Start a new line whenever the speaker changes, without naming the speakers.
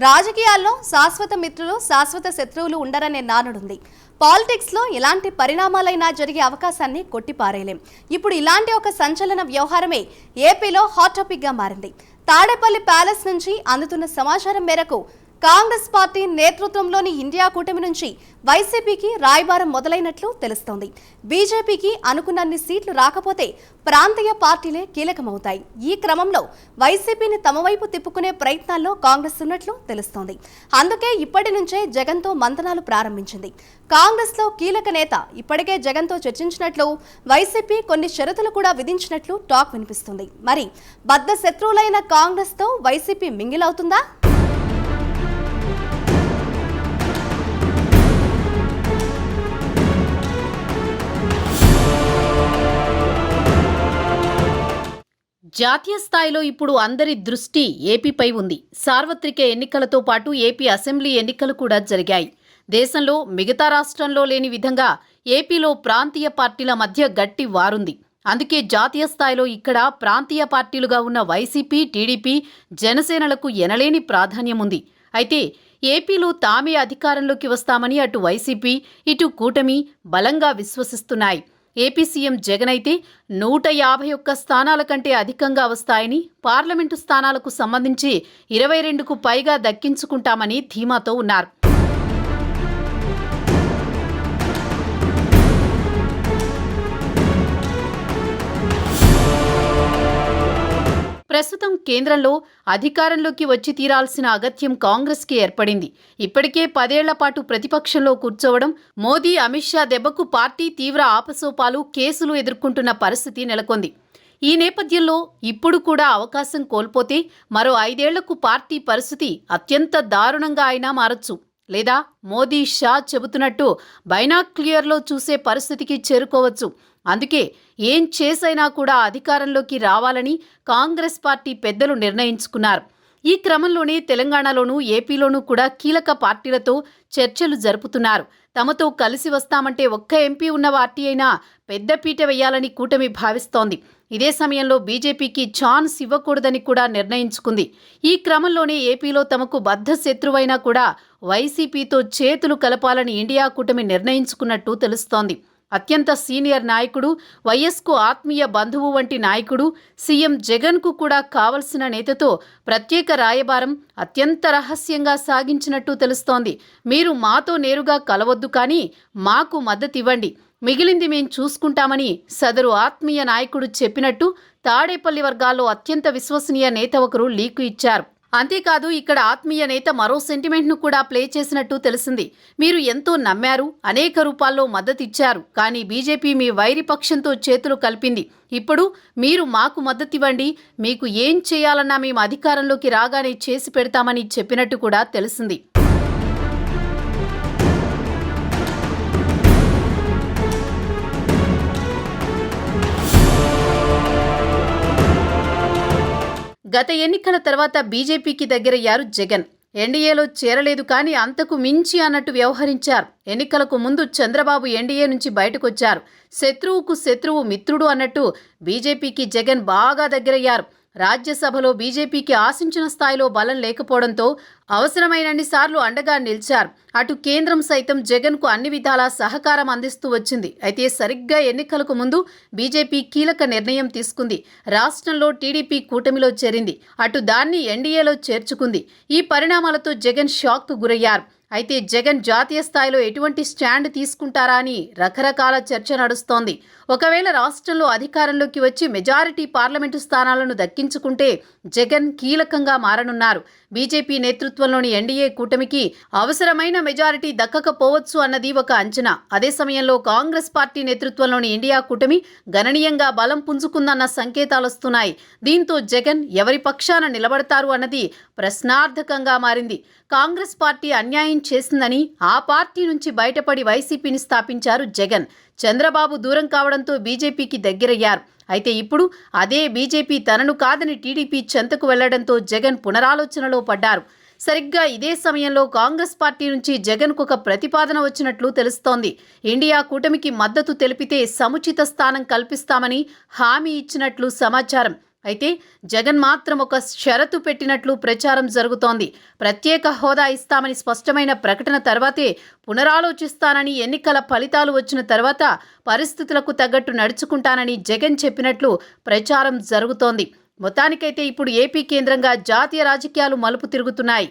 రాజకీయాల్లో శాశ్వత మిత్రులు శాశ్వత శత్రువులు ఉండరనే నానుడుంది. పాలిటిక్స్లో ఎలాంటి పరిణామాలైనా జరిగే అవకాశాన్ని కొట్టిపారేయలేం. ఇప్పుడు ఇలాంటి ఒక సంచలన వ్యవహారమే ఏపీలో హాట్ టాపిక్గా మారింది. తాడేపల్లి ప్యాలెస్ నుంచి అందుతున్న సమాచారం మేరకు కాంగ్రెస్ పార్టీ నేతృత్వంలోని ఇండియా కూటమి నుంచి వైసీపీకి రాయబారం మొదలైనట్లు తెలుస్తోంది. బీజేపీకి అనుకున్నన్ని సీట్లు రాకపోతే ప్రాంతీయ పార్టీలే కీలకమవుతాయి. ఈ క్రమంలో వైసీపీని తమ వైపు తిప్పుకునే ప్రయత్నాల్లో కాంగ్రెస్ ఉన్నట్లు తెలుస్తోంది. అందుకే ఇప్పటి నుంచే జగన్తో మంతనాలు ప్రారంభించింది. కాంగ్రెస్లో కీలక నేత ఇప్పటికే జగన్తో చర్చించినట్లు, వైసీపీ కొన్ని షరతులు కూడా విధించినట్లు టాక్ వినిపిస్తుంది. మరి బద్ధ శత్రువులైన కాంగ్రెస్తో వైసీపీ మింగిలవుతుందా?
జాతీయ స్థాయిలో ఇప్పుడు అందరి దృష్టి ఏపీపై ఉంది. సార్వత్రిక ఎన్నికలతో పాటు ఏపీ అసెంబ్లీ ఎన్నికలు కూడా జరిగాయి. దేశంలో మిగతా రాష్ట్రంలో లేని విధంగా ఏపీలో ప్రాంతీయ పార్టీల మధ్య గట్టి వారుంది. అందుకే జాతీయ స్థాయిలో ఇక్కడ ప్రాంతీయ పార్టీలుగా ఉన్న వైసీపీ, టీడీపీ, జనసేనలకు ఎనలేని ప్రాధాన్యం ఉంది. అయితే ఏపీలో తామే అధికారంలోకి వస్తామని అటు వైసీపీ, ఇటు కూటమి బలంగా విశ్వసిస్తున్నాయి. ఏపీ సీఎం జగన్ అయితే 151 స్థానాల కంటే అధికంగా వస్తాయని, పార్లమెంటు స్థానాలకు సంబంధించి 22కు పైగా దక్కించుకుంటామని ధీమాతో ఉన్నారు. ప్రస్తుతం కేంద్రంలో అధికారంలోకి వచ్చి తీరాల్సిన అగత్యం కాంగ్రెస్కి ఏర్పడింది. ఇప్పటికే 10 ఏళ్ల పాటు ప్రతిపక్షంలో కూర్చోవడం, మోదీ, అమిత్ షా దెబ్బకు పార్టీ తీవ్ర ఆపసోపాలు, కేసులు ఎదుర్కొంటున్న పరిస్థితి నెలకొంది. ఈ నేపథ్యంలో ఇప్పుడు కూడా అవకాశం కోల్పోతే మరో 5 ఏళ్లకు పార్టీ పరిస్థితి అత్యంత దారుణంగా అయినా మారచ్చు. లేదా మోదీ, షా చెబుతున్నట్టు బైనాక్లియర్లో చూసే పరిస్థితికి చేరుకోవచ్చు. అందుకే ఏం చేసైనా కూడా అధికారంలోకి రావాలని కాంగ్రెస్ పార్టీ పెద్దలు నిర్ణయించుకున్నారు. ఈ క్రమంలోనే తెలంగాణలోనూ ఏపీలోనూ కూడా కీలక పార్టీలతో చర్చలు జరుపుతున్నారు. తమతో కలిసి వస్తామంటే ఒక్క ఎంపీ ఉన్న పార్టీ అయినా పెద్దపీట వేయాలని కూటమి భావిస్తోంది. ఇదే సమయంలో బీజేపీకి ఛాన్స్ ఇవ్వకూడదని కూడా నిర్ణయించుకుంది. ఈ క్రమంలోనే ఏపీలో తమకు బద్ధ శత్రువైనా కూడా వైసీపీతో చేతులు కలపాలని ఇండియా కూటమి నిర్ణయించుకున్నట్టు తెలుస్తోంది. అత్యంత సీనియర్ నాయకుడు, వైఎస్కు ఆత్మీయ బంధువు వంటి నాయకుడు, సీఎం జగన్కు కూడా కావలసిన నేతతో ప్రత్యేక రాయబారం అత్యంత రహస్యంగా సాగించినట్టు తెలుస్తోంది. మీరు మాతో నేరుగా కలవద్దు, కానీ మాకు మద్దతివ్వండి, మిగిలింది మేం చూసుకుంటామని సదరు ఆత్మీయ నాయకుడు చెప్పినట్టు తాడేపల్లి వర్గాల్లో అత్యంత విశ్వసనీయ నేత ఒకరు లీకు ఇచ్చారు. అంతేకాదు, ఇక్కడ ఆత్మీయ నేత మరో సెంటిమెంట్ను కూడా ప్లే చేసినట్టు తెలిసింది. మీరు ఎంతో నమ్మారు, అనేక రూపాల్లో మద్దతిచ్చారు, కానీ బీజేపీ మీ వైరిపక్షంతో చేతులు కలిపింది. ఇప్పుడు మీరు మాకు మద్దతివ్వండి, మీకు ఏం చేయాలన్నా మేము అధికారంలోకి రాగానే చేసి పెడతామని చెప్పినట్టు కూడా తెలిసింది. గత ఎన్నికల తర్వాత బీజేపీకి దగ్గరయ్యారు జగన్. ఎన్డీఏలో చేరలేదు, కానీ అంతకు మించి అన్నట్టు వ్యవహరించారు. ఎన్నికలకు ముందు చంద్రబాబు ఎన్డీఏ నుంచి బయటకొచ్చారు. శత్రువుకు శత్రువు మిత్రుడు అన్నట్టు బీజేపీకి జగన్ బాగా దగ్గరయ్యారు. రాజ్యసభలో బీజేపీకి ఆశించిన స్థాయిలో బలం లేకపోవడంతో అవసరమైనన్నిసార్లు అండగా నిలిచారు. అటు కేంద్రం సైతం జగన్కు అన్ని విధాలా సహకారం అందిస్తూ వచ్చింది. అయితే సరిగ్గా ఎన్నికలకు ముందు బీజేపీ కీలక నిర్ణయం తీసుకుంది. రాష్ట్రంలో టీడీపీ కూటమిలో చేరింది. అటు దాన్ని ఎన్డీఏలో చేర్చుకుంది. ఈ పరిణామాలతో జగన్ షాక్కు గురయ్యారు. అయితే జగన్ జాతీయ స్థాయిలో ఎటువంటి స్టాండ్ తీసుకుంటారా అని రకరకాల చర్చ నడుస్తోంది. ఒకవేళ రాష్ట్రంలో అధికారంలోకి వచ్చి మెజారిటీ పార్లమెంటు స్థానాలను దక్కించుకుంటే జగన్ కీలకంగా మారనున్నారు. బీజేపీ నేతృత్వంలోని ఎన్డీఏ కూటమికి అవసరమైన మెజారిటీ దక్కకపోవచ్చు అన్నది ఒక అంచనా. అదే సమయంలో కాంగ్రెస్ పార్టీ నేతృత్వంలోని ఇండియా కూటమి గణనీయంగా బలం పుంజుకుందన్న సంకేతాలొస్తున్నాయి. దీంతో జగన్ ఎవరి పక్షాన నిలబడతారు అన్నది ప్రశ్నార్థకంగా మారింది. కాంగ్రెస్ పార్టీ అన్యాయం చేసిందని ఆ పార్టీ నుంచి బయటపడి వైసీపీని స్థాపించారు జగన్. చంద్రబాబు దూరం కావడంతో బీజేపీకి దగ్గరయ్యారు. అయితే ఇప్పుడు అదే బీజేపీ తనను కాదని టీడీపీ చెంతకు వెళ్లడంతో జగన్ పునరాలోచనలో పడ్డారు. సరిగ్గా ఇదే సమయంలో కాంగ్రెస్ పార్టీ నుంచి జగన్కు ఒక ప్రతిపాదన వచ్చినట్లు తెలుస్తోంది. ఇండియా కూటమికి మద్దతు తెలిపితే సముచిత స్థానం కల్పిస్తామని హామీ ఇచ్చినట్లు సమాచారం. అయితే జగన్ మాత్రం ఒక షరతు పెట్టినట్లు ప్రచారం జరుగుతోంది. ప్రత్యేక హోదా ఇస్తామని స్పష్టమైన ప్రకటన తర్వాతే పునరాలోచిస్తానని, ఎన్నికల ఫలితాలు వచ్చిన తర్వాత పరిస్థితులకు తగ్గట్టు నడుచుకుంటానని జగన్ చెప్పినట్లు ప్రచారం జరుగుతోంది. మొత్తానికైతే ఇప్పుడు ఏపీ కేంద్రంగా జాతీయ రాజకీయాలు మలుపు తిరుగుతున్నాయి.